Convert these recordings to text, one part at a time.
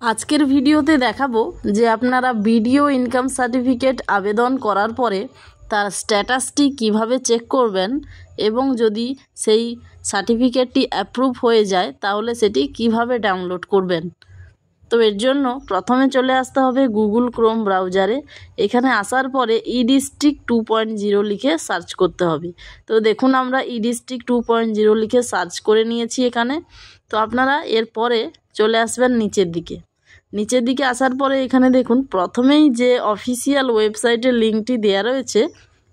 আজকের ভিডিওতে দেখাবো যে আপনারা ভিডিও ইনকাম সার্টিফিকেট আবেদন করার পরে তার স্ট্যাটাসটি কিভাবে চেক করবেন এবং যদি সেই সার্টিফিকেটটি অ্যাপ্রুভ হয়ে যায় তাহলে সেটি কিভাবে ডাউনলোড করবেন। তো এর জন্য প্রথমে চলে আসতে হবে গুগল ক্রোম ব্রাউজারে। এখানে আসার পরে ই-ডিস্ট্রিক্ট 2.0 লিখে সার্চ করতে হবে। তো দেখুন আমরা ই-ডিস্ট্রিক্ট 2.0 লিখে সার্চ করে নিয়েছি এখানে। তো আপনারা এরপরে চলে আসবেন নিচের দিকে আসার পরে এখানে দেখুন প্রথমেই যে অফিসিয়াল ওয়েবসাইটের লিঙ্কটি দেওয়া রয়েছে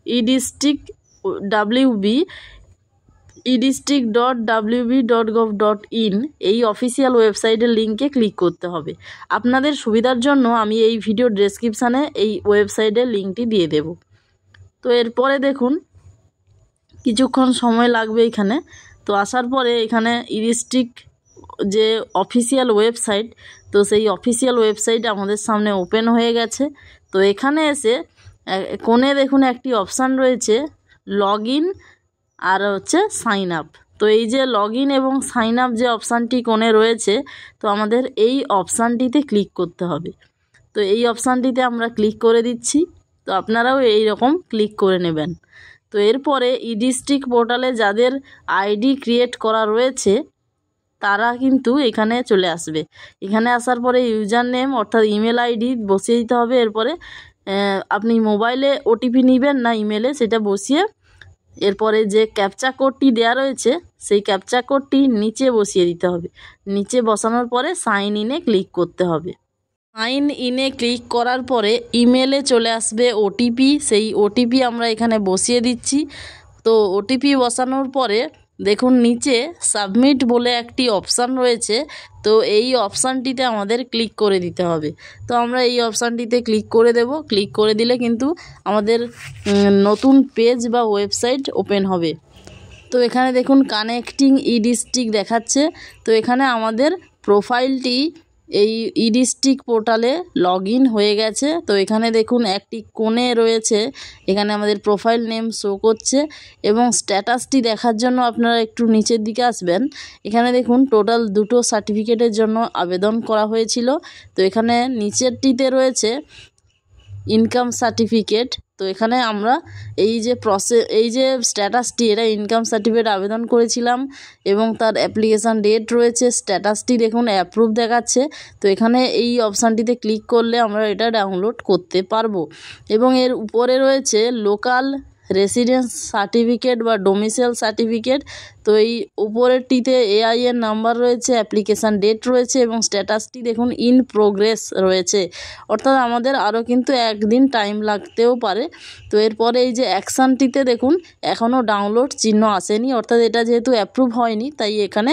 edistrict.wb.gov.in এই অফিসিয়াল ওয়েবসাইটের লিঙ্কে ক্লিক করতে হবে। আপনাদের সুবিধার জন্য আমি এই ভিডিও ডেসক্রিপশানে এই ওয়েবসাইটের লিঙ্কটি দিয়ে দেব। তো এরপরে দেখুন কিছুক্ষণ সময় লাগবে এখানে। তো আসার পরে এখানে ইডিস্ট্রিক্ট যে অফিসিয়াল ওয়েবসাইট, তো সেই অফিসিয়াল ওয়েবসাইট আমাদের সামনে ওপেন হয়ে গেছে। তো এখানে এসে কোণে দেখুন একটি অপশান রয়েছে লগ ইন আর হচ্ছে সাইন আপ। তো এই যে লগ ইন এবং সাইন আপ যে অপশানটি কোণে রয়েছে, তো আমাদের এই অপশানটিতে ক্লিক করতে হবে। তো এই অপশানটিতে আমরা ক্লিক করে দিচ্ছি। তো আপনারাও এই রকম ক্লিক করে নেবেন। তো এরপরে ই-ডিস্ট্রিক্ট পোর্টালে যাদের আইডি ক্রিয়েট করা রয়েছে তারা কিন্তু এখানে চলে আসবে। এখানে আসার পরে ইউজার নেম অর্থাৎ ইমেল আইডি বসিয়ে দিতে হবে। এরপরে আপনি মোবাইলে ওটিপি নেবেন না ইমেলে, সেটা বসিয়ে এরপরে যে ক্যাপচা কোডটি দেওয়া রয়েছে সেই ক্যাপচা কোডটি নিচে বসিয়ে দিতে হবে। নিচে বসানোর পরে সাইন ইনে ক্লিক করতে হবে। সাইন ইনে ক্লিক করার পরে ইমেলে চলে আসবে ওটিপি, সেই ওটিপি আমরা এখানে বসিয়ে দিচ্ছি। তো ওটিপি বসানোর পরে দেখুন নিচে সাবমিট বলে একটি অপশান রয়েছে। তো এই অপশানটিতে আমাদের ক্লিক করে দিতে হবে। তো আমরা এই অপশানটিতে ক্লিক করে দেব। ক্লিক করে দিলে কিন্তু আমাদের নতুন পেজ বা ওয়েবসাইট ওপেন হবে। তো এখানে দেখুন কানেক্টিং ই-ডিস্ট্রিক্ট দেখাচ্ছে। তো এখানে আমাদের প্রোফাইলটি এই ই-ডিস্ট্রিক্ট পোর্টালে লগ ইন হয়ে গেছে। তো এখানে দেখুন একটি কোণে রয়েছে, এখানে আমাদের প্রোফাইল নেম শো করছে এবং স্ট্যাটাসটি দেখার জন্য আপনারা একটু নিচের দিকে আসবেন। এখানে দেখুন টোটাল 2টো সার্টিফিকেটের জন্য আবেদন করা হয়েছিল। তো এখানে নিচেরটিতে রয়েছে ইনকাম সার্টিফিকেট। তো এখানে আমরা এই যে স্ট্যাটাসটি, এটা ইনকাম সার্টিফিকেট আবেদন করেছিলাম এবং তার অ্যাপ্লিকেশান ডেট রয়েছে। স্ট্যাটাসটি দেখুন অ্যাপ্রুভ দেখাচ্ছে। তো এখানে এই অপশানটিতে ক্লিক করলে আমরা এটা ডাউনলোড করতে পারবো। এবং এর উপরে রয়েছে লোকাল রেসিডেন্স সার্টিফিকেট বা ডোমিসাইল সার্টিফিকেট। তো এই উপরেরটিতে এআইএন নাম্বার রয়েছে, অ্যাপ্লিকেশান ডেট রয়েছে এবং স্ট্যাটাসটি দেখুন ইন প্রোগ্রেস রয়েছে, অর্থাৎ আমাদের আরও কিন্তু একদিন টাইম লাগতেও পারে। তো এরপরে এই যে অ্যাকশানটিতে দেখুন এখনও ডাউনলোড চিহ্ন আসেনি, অর্থাৎ এটা যেহেতু অ্যাপ্রুভ হয়নি তাই এখানে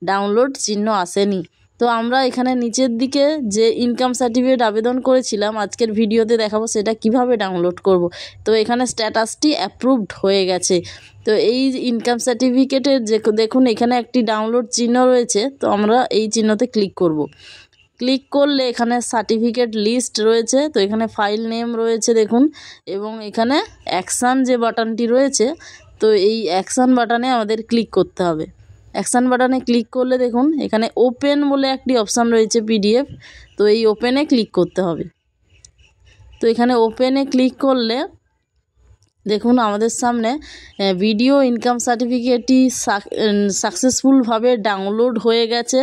ডাউনলোড চিহ্ন আসেনি। তো আমরা এখানে নিচের দিকে যে ইনকাম সার্টিফিকেট আবেদন করেছিলাম আজকের ভিডিওতে দেখাবো সেটা কিভাবে ডাউনলোড করব। তো এখানে স্ট্যাটাসটি অ্যাপ্রুভড হয়ে গেছে। তো এই ইনকাম সার্টিফিকেটের যে দেখুন এখানে একটি ডাউনলোড চিহ্ন রয়েছে। তো আমরা এই চিহ্নতে ক্লিক করব। ক্লিক করলে এখানে সার্টিফিকেট লিস্ট রয়েছে। তো এখানে ফাইল নেম রয়েছে দেখুন, এবং এখানে অ্যাকশান যে বাটনটি রয়েছে, তো এই অ্যাকশান বাটনে আমাদের ক্লিক করতে হবে। অ্যাকশান বাটনে ক্লিক করলে দেখুন এখানে ওপেন বলে একটি অপশান রয়েছে পিডিএফ। তো এই ওপেনে ক্লিক করতে হবে। তো এখানে ওপেনে ক্লিক করলে দেখুন আমাদের সামনে ভিডিও ইনকাম সার্টিফিকেটটি সাকসেসফুলভাবে ডাউনলোড হয়ে গেছে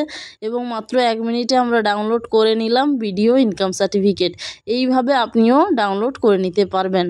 এবং মাত্র 1 মিনিটে আমরা ডাউনলোড করে নিলাম ভিডিও ইনকাম সার্টিফিকেট। এইভাবে আপনিও ডাউনলোড করে নিতে পারবেন।